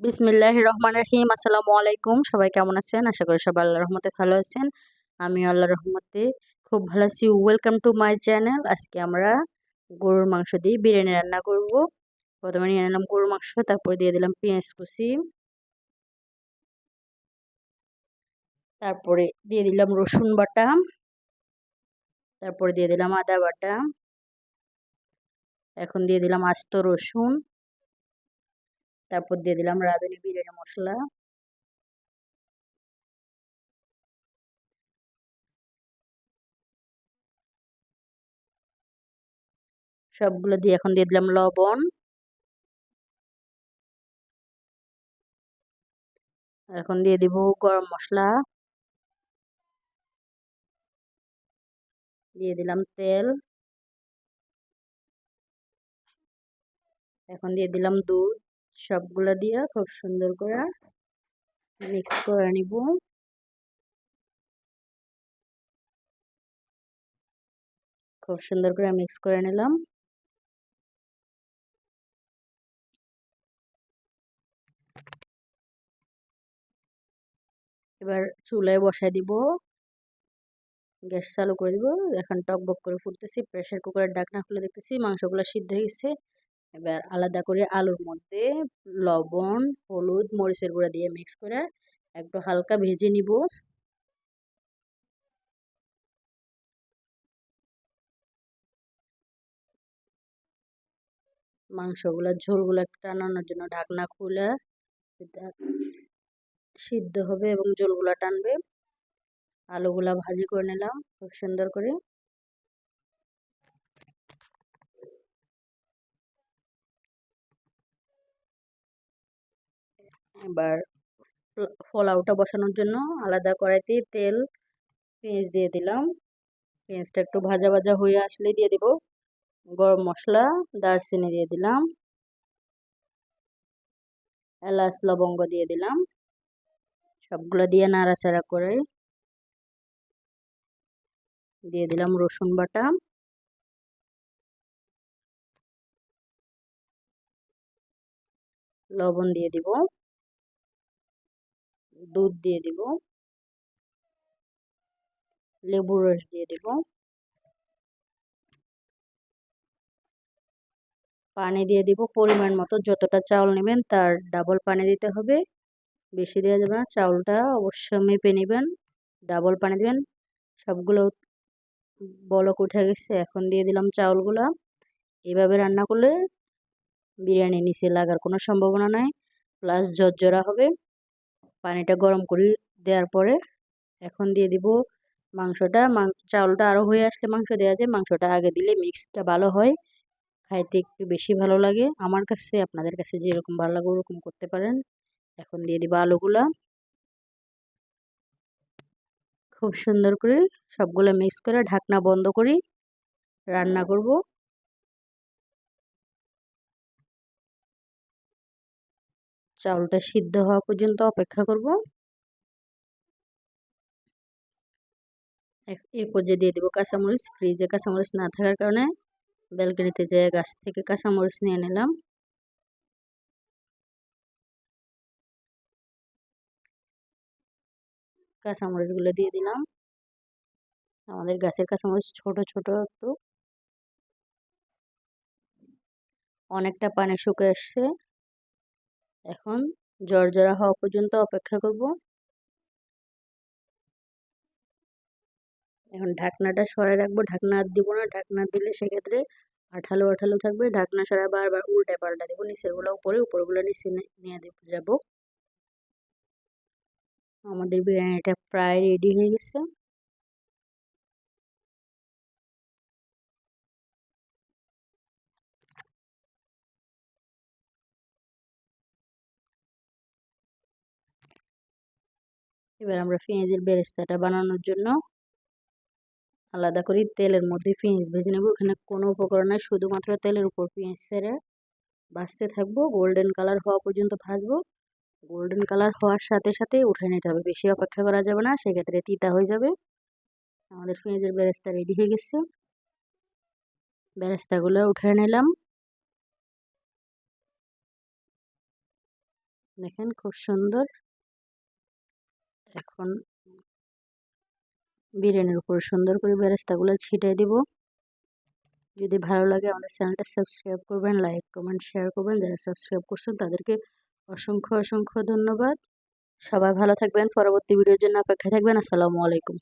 বিসমিল্লাহির রহমানির রহিম। আসসালামু আলাইকুম। সবাই কেমন আছেন? আশা করি সবাই আল্লাহর রহমতে ভালো আছেন। আমি আল্লাহর রহমতে খুব ভালো আছি। Welcome to my channel. আজকে আমরা গরুর মাংস দিয়ে বিরিয়ানি রান্না করব। প্রথমে নিয়ে নিলাম গরুর মাংস, তারপরে দিয়ে দিলাম পেঁয়াজ কুচি, তারপরে দিয়ে দিলাম রসুন বাটা, তারপরে দিয়ে দিলাম আদা বাটা, এখন দিয়ে দিলাম আস্ত রসুন, তারপর দিয়ে দিলাম রাঁধুনি বিরিয়ানি মশলা, সবগুলো দিয়ে এখন দিয়ে দিলাম লবণ, এখন দিয়ে দিব গরম মশলা, দিয়ে দিলাম তেল, এখন দিয়ে দিলাম দুধ। সবগুলো দিয়ে খুব সুন্দর করে মিক্স করে নিব। খুব সুন্দর করে মিক্স করে নিলাম। এবার চুলায় বসাই দিব, গ্যাস চালু করে দিব। এখন টকবক করে ফুটতেছি। প্রেসার কুকারের ঢাকনা খুলে দেখতেছি মাংসগুলো সিদ্ধ হয়ে গেছে। এবার আলাদা করে আলুর মধ্যে লবণ, হলুদ, মরিচের গুঁড়া দিয়ে মিক্স করে একটু হালকা ভেজে নিব। মাংসগুলো ঝোলগুলো টানানোর জন্য ঢাকনা খুলে সিদ্ধ হবে এবং ঝোলগুলো টানবে। আলুগুলা ভাজি করে নিলাম খুব সুন্দর করে। এবার পোলাওটা বসানোর জন্য আলাদা কড়াইতে তেল, পেঁয়াজ দিয়ে দিলাম। পেঁয়াজটা একটু ভাজা ভাজা হয়ে আসলে দিয়ে দিব গরম মশলা, দারচিনি দিয়ে দিলাম, এলাচ লবঙ্গ দিয়ে দিলাম। সবগুলো দিয়ে নাড়াচাড়া করে দিয়ে দিলাম রসুন বাটা, লবণ দিয়ে দিব, দুধ দিয়ে দিব, লেবুর রস দিয়ে দিব, পানি দিয়ে দিব পরিমাণ মতো। যতটা চাউল নেবেন তার ডাবল পানি দিতে হবে, বেশি দেওয়া যাবে না। চাউলটা অবশ্যই মেপে নেবেন, ডাবল পানি দিবেন। সবগুলো বলক উঠে গেছে, এখন দিয়ে দিলাম চাউলগুলা। এভাবে রান্না করলে বিরিয়ানি নিচে লাগার কোনো সম্ভাবনা নাই, প্লাস ঝরঝরা হবে। পানিটা গরম করে দেওয়ার পরে এখন দিয়ে দিব মাংসটা। চাউলটা আরো হয়ে আসলে মাংস দেওয়া যায়। মাংসটা আগে দিলে মিক্সটা ভালো হয়, খাইতে একটু বেশি ভালো লাগে আমার কাছে। আপনাদের কাছে যেরকম ভালো লাগে ওরকম করতে পারেন। এখন দিয়ে দিব আলুগুলা, খুব সুন্দর করে সবগুলো মিক্স করে ঢাকনা বন্ধ করি রান্না করব। চাউলটা সিদ্ধ হওয়া পর্যন্ত অপেক্ষা করব। এই পর্যায়ে দিয়ে দেবো কাঁচামরিচ। ফ্রিজে কাঁচামরিচ না থাকার কারণে ব্যালকনিতে যেয়ে গাছ থেকে কাঁচামরিচ নিয়ে নিলাম। কাঁচামরিচগুলো দিয়ে দিলাম। আমাদের গাছের কাঁচামরিচ ছোট ছোট একটু। অনেকটা পানি শুকিয়ে আসছে, এখন জর্জরা হওয়া পর্যন্ত অপেক্ষা করব। এখন ঢাকনাটা সরাই রাখবো, ঢাকনা দিব না। ঢাকনা দিলে সেক্ষেত্রে আঠালো আঠালো থাকবে। ঢাকনা সরাই বারবার উল্টে পাল্টা দেবো, নিচের গুলো উপরে উপরগুলো নিচে নিয়ে যাবো। আমাদের বিরিয়ানিটা প্রায় রেডি হয়ে গেছে। এবার আমরা পেঁয়াজের বেরেস্তাটা বানানোর জন্য আলাদা করে তেলের মধ্যে পেঁয়াজ ভেজে নেব। এখানে কোনো উপকরণ নাই, শুধুমাত্র তেলের উপর পেঁয়াজ ছেড়ে ভাজতে থাকবো। গোল্ডেন কালার হওয়া পর্যন্ত ভাজবো। গোল্ডেন কালার হওয়ার সাথে সাথে উঠে নিতে হবে, বেশি অপেক্ষা করা যাবে না, সেক্ষেত্রে তিতা হয়ে যাবে। আমাদের পেঁয়াজের বেরেস্তা রেডি হয়ে গেছে। বেরেস্তাগুলো উঠে নিলাম। দেখেন খুব সুন্দর। এখন বিরিয়ানির উপর সুন্দর করে বেরেস্তাগুলো ছিটিয়ে দিব। যদি ভালো লাগে আমাদের চ্যানেলটা সাবস্ক্রাইব করবেন, লাইক কমেন্ট শেয়ার করবেন। যারা সাবস্ক্রাইব করছেন তাদেরকে অসংখ্য অসংখ্য ধন্যবাদ। সবাই ভালো থাকবেন। পরবর্তী ভিডিওর জন্য অপেক্ষায় থাকবেন। আসসালামু আলাইকুম।